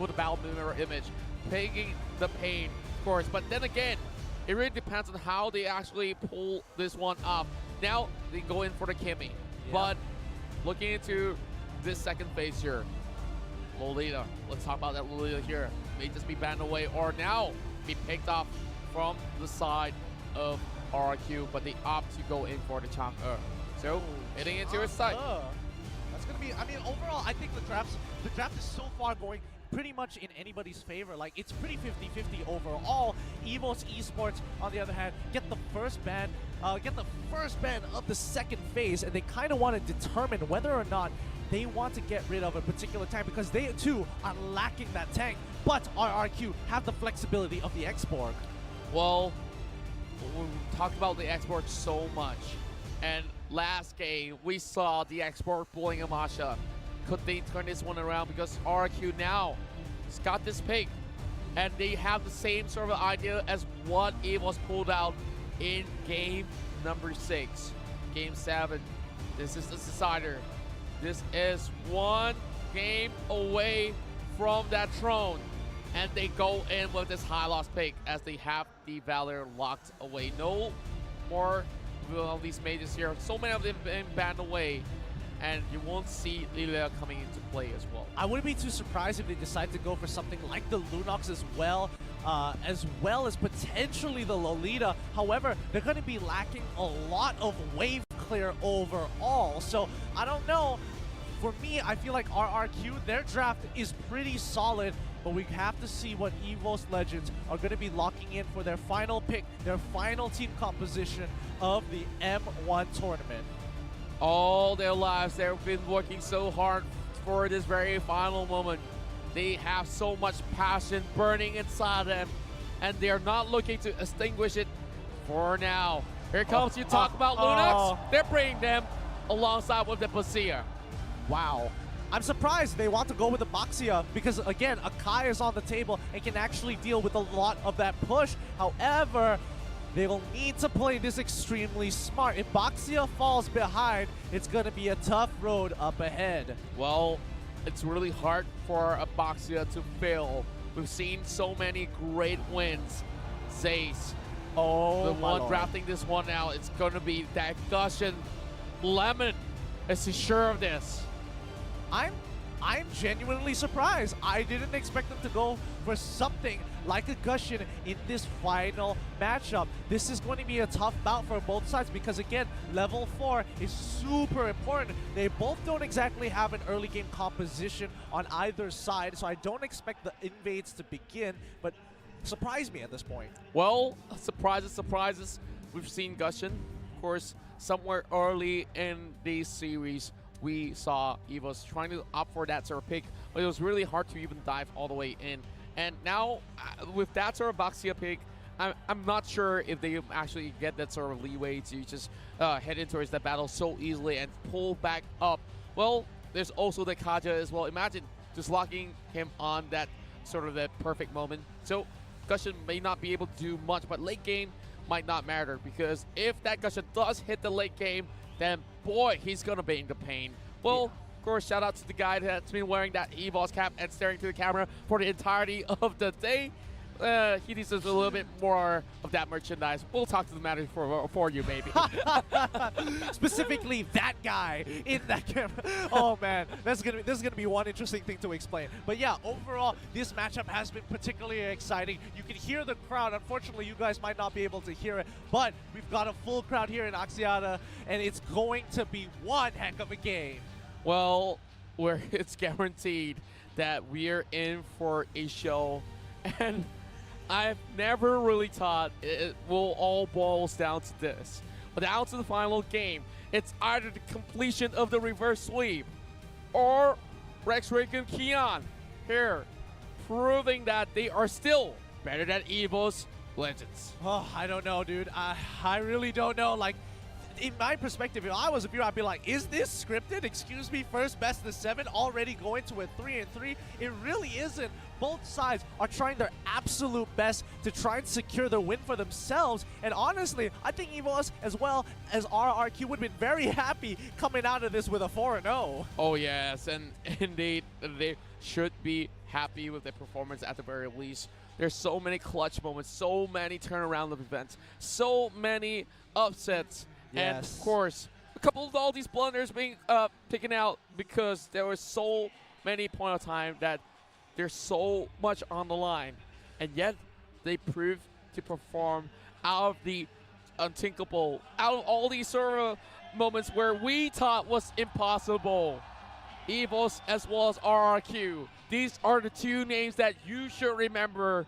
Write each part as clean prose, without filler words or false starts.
with the battle mirror image, taking the pain, of course. But then again, it really depends on how they actually pull this one up. Now they go in for the Kimmy, but looking into this second phase here, Lolita, let's talk about that Lolita here. May just be banned away or now be picked up from the side of RRQ, but they opt to go in for the Chang'e. So heading into his side. That's gonna be, I mean, overall, I think the draft is so far going pretty much in anybody's favor. Like, it's pretty 50-50 overall. EVOS Esports, on the other hand, get the first ban of the second phase, and they kind of want to determine whether or not they want to get rid of a particular tank, because they too are lacking that tank. But RRQ have the flexibility of the X-Borg. Well, we talked about the X-Borg so much, and last game we saw the X-Borg bullying Amasha. Could they turn this one around? Because RRQ now has got this pick, and they have the same sort of idea as what EVOS pulled out in game number 6. Game 7. This is the decider. This is one game away from that throne. And they go in with this high loss pick as they have the Valor locked away. No more of these mages here. So many of them been banned away. And you won't see Lilia coming into play as well. I wouldn't be too surprised if they decide to go for something like the Lunox as well as potentially the Lolita. However, they're going to be lacking a lot of wave clear overall. So I don't know. For me, I feel like RRQ, their draft is pretty solid, but we have to see what EVOS Legends are going to be locking in for their final pick, their final team composition of the M1 tournament. All their lives, they've been working so hard for this very final moment. They have so much passion burning inside them, and they're not looking to extinguish it for now. Here comes, you talk about Lunox. They're bringing them alongside with the Basia. Wow. I'm surprised they want to go with the Baxia because, again, Akai is on the table and can actually deal with a lot of that push. However, they will need to play this extremely smart. If Baxia falls behind, it's going to be a tough road up ahead. Well, it's really hard for a Baxia to fail. We've seen so many great wins. Zace, the one drafting this one now, it's going to be that Gusion. Lemon is he sure of this? I'm genuinely surprised. I didn't expect them to go for something like a Gusion in this final matchup. This is going to be a tough bout for both sides because, again, level 4 is super important. They both don't exactly have an early game composition on either side, so I don't expect the invades to begin, but surprise me at this point. Well, surprises. We've seen Gusion, of course, somewhere early in the series. We saw EVOS trying to opt for that sort of pick, but it was really hard to even dive all the way in. And now, with that sort of Baxia pick, I'm not sure if they actually get that sort of leeway to just head in towards that battle so easily and pull back up. Well, there's also the Kaja as well. Imagine just locking him on that sort of that perfect moment. So Gusion may not be able to do much, but late game might not matter, because if that Gusion does hit the late game, then boy, he's gonna be in the pain. Well, of course, shout out to the guy that's been wearing that EVOS cap and staring to the camera for the entirety of the day. He deserves a little bit more of that merchandise. We'll talk to the manager for you, maybe. Specifically, that guy in that camera. Oh man, this is gonna be one interesting thing to explain. But yeah, overall, this matchup has been particularly exciting. You can hear the crowd. Unfortunately, you guys might not be able to hear it, but we've got a full crowd here in Axiata, and it's going to be one heck of a game. Well, it's guaranteed that we're in for a show, and I've never really thought it will all boils down to this. But down to the final game, it's either the completion of the reverse sweep or Rex, Rick, and Keon here, proving that they are still better than EVOS Legends. Oh, I don't know, dude. I really don't know. Like, in my perspective, if I was a viewer, I'd be like, is this scripted? Excuse me, first best of 7, already going to a 3-3? It really isn't. Both sides are trying their absolute best to try and secure the win for themselves. And honestly, I think EVOS as well as RRQ would have been very happy coming out of this with a 4-0. Oh yes, and indeed, they should be happy with their performance at the very least. There's so many clutch moments, so many turnaround of events, so many upsets, and of course, a couple of all these blunders being taken out because there was so many point of time that there's so much on the line, and yet they proved to perform out of the unthinkable, out of all these sort of moments where we thought was impossible. EVOS as well as RRQ. These are the two names that you should remember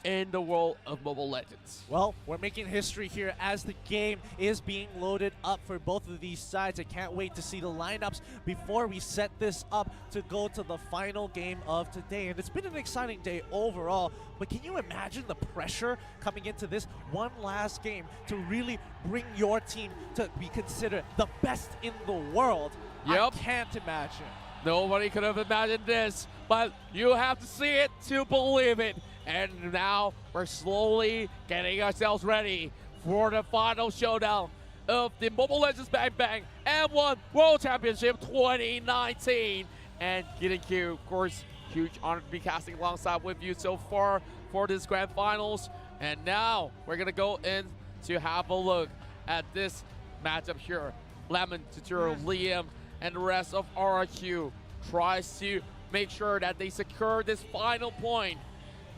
in the world of Mobile Legends. Well, we're making history here as the game is being loaded up for both of these sides. I can't wait to see the lineups before we set this up to go to the final game of today. And it's been an exciting day overall, but can you imagine the pressure coming into this one last game to really bring your team to be considered the best in the world? Yep. I can't imagine. Nobody could have imagined this, but you have to see it to believe it. And now we're slowly getting ourselves ready for the final showdown of the Mobile Legends Bang Bang M1 World Championship 2019. And getting you, of course, huge honor to be casting alongside with you so far for this grand finals. And now we're gonna go in to have a look at this matchup here. Lemon, Tutorial, Liam, and the rest of RRQ tries to make sure that they secure this final point.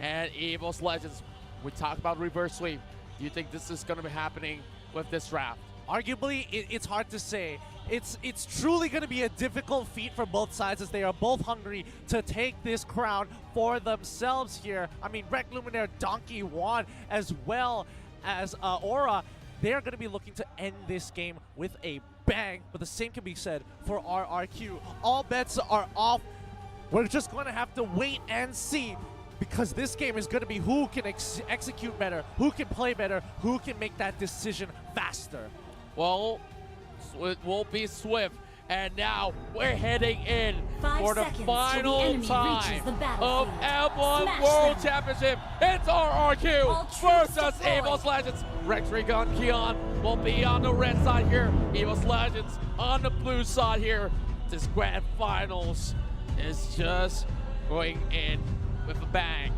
And EVOS Legends, we talk about reverse sweep. Do you think this is going to be happening with this draft? Arguably, it's hard to say. It's truly going to be a difficult feat for both sides as they are both hungry to take this crown for themselves here. I mean, Rec Luminaire, Donkey, Juan, as well as Aura, they're going to be looking to end this game with a bang, but the same can be said for RRQ. All bets are off. We're just going to have to wait and see, because this game is going to be who can execute better, who can play better, who can make that decision faster. Well, it will be swift. And now we're heading in for the final time of M1 World Championship. It's RRQ versus EVOS Legends. Rex Recon Keon will be on the red side here. EVOS Legends on the blue side here. This grand finals is just going in with a bang.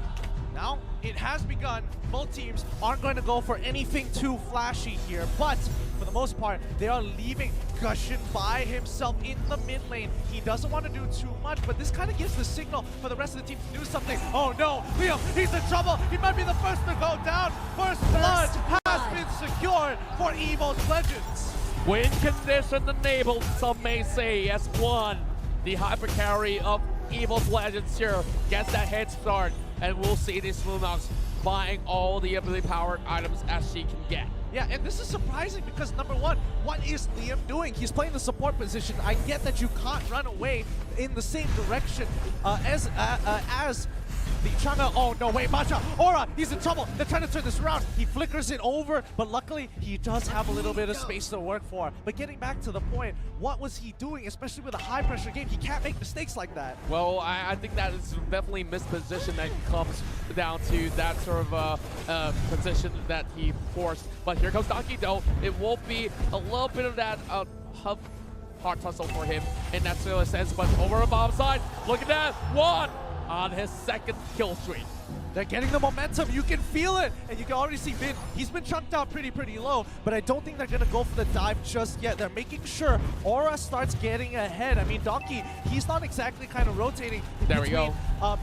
Now, it has begun. Both teams aren't going to go for anything too flashy here, but for the most part, they are leaving Gusion by himself in the mid lane. He doesn't want to do too much, but this kind of gives the signal for the rest of the team to do something. Oh no, Liam, he's in trouble. He might be the first to go down. First blood has been secured for EVOS Legends. Win condition enabled, some may say, as one. The hyper carry of EVOS Legends here gets that head start, and we'll see this Lunox buying all the ability powered items as she can get. Yeah, and this is surprising because number one, what is Liam doing? He's playing the support position. I get that you can't run away in the same direction as the Changa. Oh no, wait, Matcha, Aura, he's in trouble. They're trying to turn this around. He flickers it over, but luckily he does have a little bit of space to work for. But getting back to the point, what was he doing, especially with a high pressure game? He can't make mistakes like that. Well, I think that is definitely misposition that comes down to that sort of position that he forced. But here comes Donkey though. It will be a little bit of that hard tussle for him in that sort of sense, but over the bottom side, look at that, Juan on his second kill streak. They're getting the momentum, you can feel it, and you can already see Vin, he's been chunked out pretty low, but I don't think they're gonna go for the dive just yet. They're making sure Aura starts getting ahead. I mean, Donkey, he's not exactly kind of rotating there between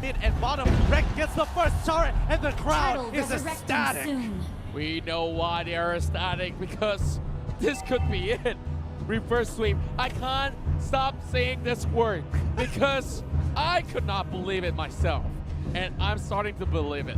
mid and bottom. Rec gets the first turret, and the crowd is ecstatic. We know why they are ecstatic, because this could be it. Reverse sweep. I can't stop saying this word, because I could not believe it myself. And I'm starting to believe it.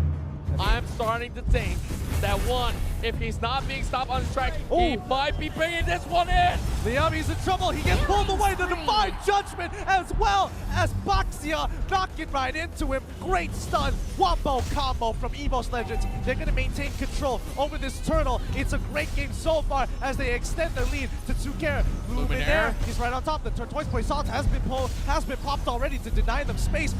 I'm starting to think that one, if he's not being stopped on his track, he might be bringing this one in. Liam, he's in trouble. He gets pulled away. The Divine Judgment, as well as Baxia knocking right into him. Great stun. Wombo combo from EVOS Legends. They're going to maintain control over this turtle. It's a great game so far as they extend their lead to Tuker. Luminaire, he's right on top. The Turtwise Poisson has been popped already to deny them space.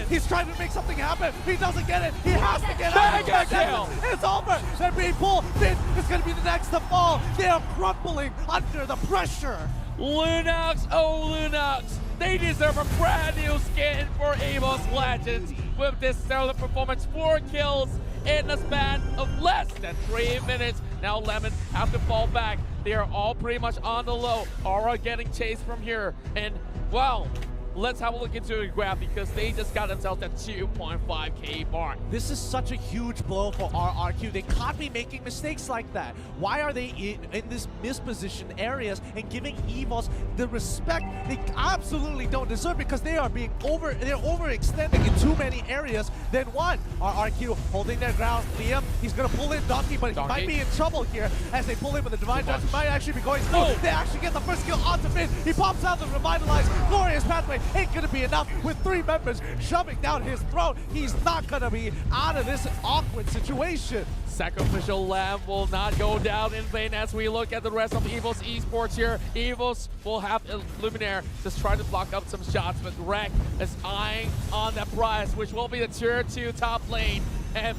He's trying to make something happen. He doesn't get it. He has to get out. It's over. They're being pulled. Finn is going to be the next to fall. They are crumbling under the pressure. Lunox, oh Lunox, They deserve a brand new skin for EVOS Legends with this stellar performance. 4 kills in the span of less than 3 minutes. Now Lemon have to fall back. They are all pretty much on the low. Aura getting chased from here. And, well, let's have a look into the graph because they just got themselves at 2.5k mark. This is such a huge blow for RRQ. They can't be making mistakes like that. Why are they in this mispositioned areas and giving EVOS the respect they absolutely don't deserve because they're overextending in too many areas than one. RRQ holding their ground. Liam, he's gonna pull in Donkey, but he might be in trouble here as they pull in with the Divine Judge. He might actually be going through. Oh. They actually get the first kill onto Finn. He pops out the Revitalize. Glorious pathway ain't gonna be enough with 3 members shoving down his throat. He's not gonna be out of this awkward situation. Sacrificial Lamb will not go down in vain as we look at the rest of EVOS Esports here. EVOS will have Luminaire just trying to block up some shots, but Rek is eyeing on that prize, which will be the tier 2 top lane. And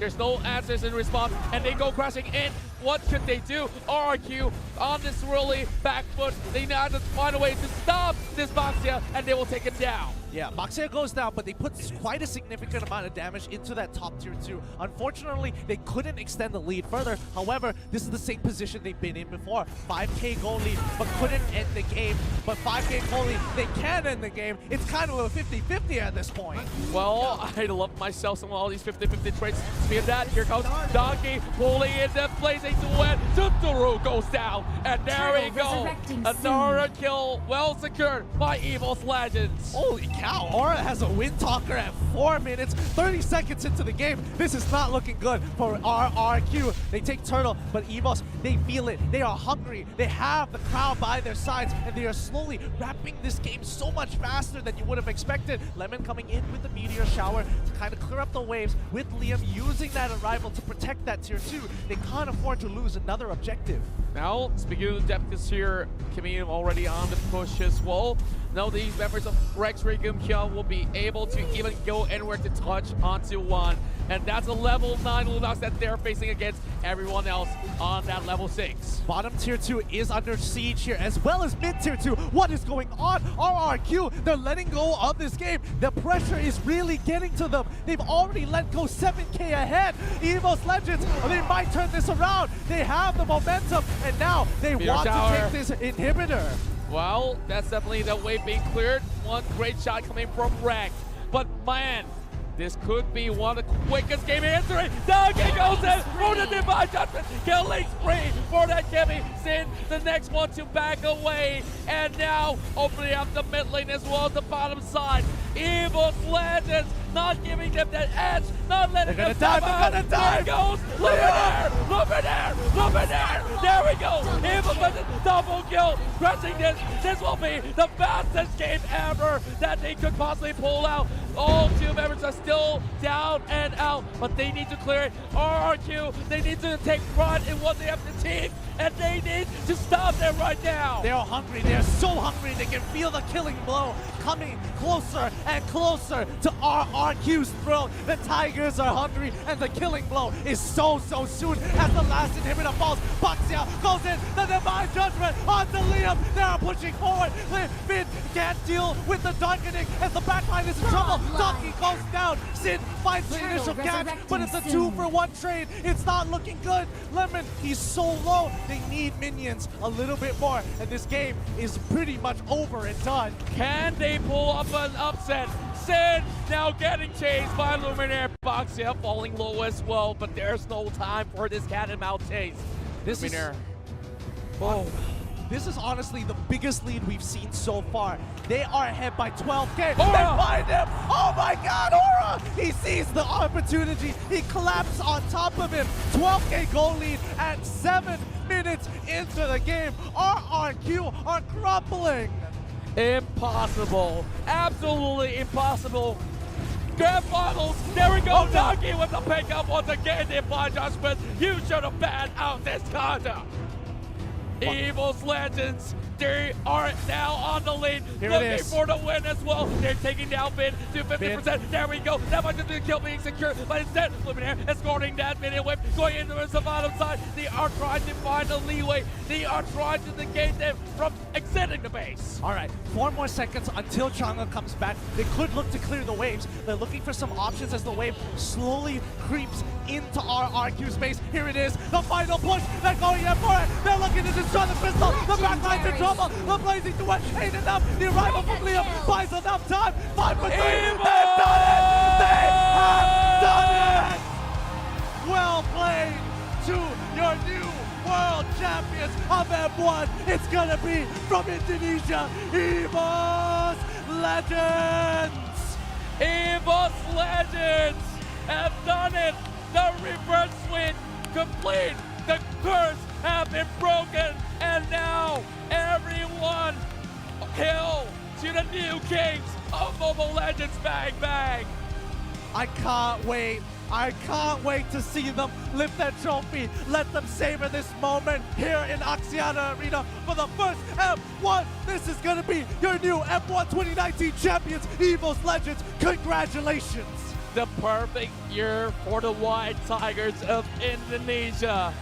there's no answers in response, and they go crashing in. What could they do? RRQ on this really back foot. They now have to find a way to stop this Boxia, and they will take it down. Yeah, Boxia goes down, but they put quite a significant amount of damage into that top tier 2. Unfortunately, they couldn't extend the lead further. However, this is the same position they've been in before. 5k goal lead, but couldn't end the game. But 5k goal lead, they can end the game. It's kind of a 50-50 at this point. Well, I love myself some of all these 50-50 traits. Speaking of that, here comes Donkey pulling into blazing to win. Tuturu goes down, and there we go. Another kill well secured by EVOS Legends. Holy cow, Aura has a win talker at 4 minutes, 30 seconds into the game. This is not looking good for RRQ. They take Turtle, but EVOS, they feel it. They are hungry. They have the crowd by their sides, and they are slowly wrapping this game so much faster than you would have expected. Lemon coming in with the Meteor Shower to kind of clear up the waves, with Liam using that arrival to protect that tier 2. They can't afford to lose another objective. Now, speaking of the depth here, Kimi already on the push as well. Now these members of Rex Regum Kill will be able to even go anywhere to touch onto one. And that's a level 9 Lunox that they're facing against everyone else on that level 6. Bottom tier 2 is under siege here, as well as mid tier 2. What is going on? RRQ, they're letting go of this game. The pressure is really getting to them. They've already let go 7k ahead. EVOS Legends, they might turn this around. They have the momentum, and now they want to take this inhibitor. Well, that's definitely the way being cleared. One great shot coming from Rek. But man, this could be one of the quickest game in history. Donkey goes in for the Divine Judgment. Killing spree for that Kimmy. Sin, the next one to back away. And now opening up the mid lane as well as the bottom side. EVOS Legends not giving them that edge, not letting them dive. They're gonna dive. There goes Luminaire. There we go. EVOS Legends double kill. Crushing this. This will be the fastest game ever that they could possibly pull out. All 2 members are still down and out, but they need to clear it. RRQ, they need to take pride in what they have to team, and they need to stop them right now. They are hungry. They are so hungry. They can feel the killing blow coming closer and closer to RRQ's throat. The Tigers are hungry, and the killing blow is so soon as the last inhibitor falls. Boxia goes in, the Divine Judgment onto Liam. They are pushing forward. Finn can't deal with the darkening as the backline is in trouble. Donkey goes down. Sid finds the initial catch, but it's a 2-for-1 trade. It's not looking good. Lemon, he's so low. They need minions a little bit more, and this game is pretty much over and done. Can they pull up an upset? Sid now getting chased by Luminaire. Boxia falling low as well, but there's no time for this cat and mouse chase. This Luminaire. This is honestly the biggest lead we've seen so far. They are ahead by 12k. Aura! They find him! Oh my god, Aura! He sees the opportunity. He collapses on top of him. 12k goal lead at 7 minutes into the game. RRQ are crumbling. Impossible. Absolutely impossible. Grand finals. There we go. Donkey with the pickup once again. Divine Judgment. You should have banned out this conduct. EVOS Legends They are now on the lead, Here it looking is. for the win as well. They're taking down Bin to 50%. There we go. That much of the kill being secure, but instead, Luminaire escorting that minion whip, going into the bottom side. They are trying to find the leeway. They are trying to negate them from exiting the base. All right, 4 more seconds until Chang'e comes back. They could look to clear the waves. They're looking for some options as the wave slowly creeps into our RQ space. Here it is, the final push. They're going in for it. They're looking to destroy the crystal. The backline's in trouble. The blazing duet ain't enough. The arrival from Liam buys enough time. 5 for 3. They've done it. They have done it. Well played to your new world champions of M1. It's gonna be from Indonesia, EVOS Legends. EVOS Legends have done it. The reverse swing complete. The curse have been broken, and now everyone hail to the new kings of Mobile Legends. Bang bang. I can't wait. I can't wait to see them lift that trophy. Let them savor this moment here in Axiata Arena for the first M1. This is going to be your new M1 2019 champions, EVOS Legends. Congratulations. The perfect year for the White Tigers of Indonesia.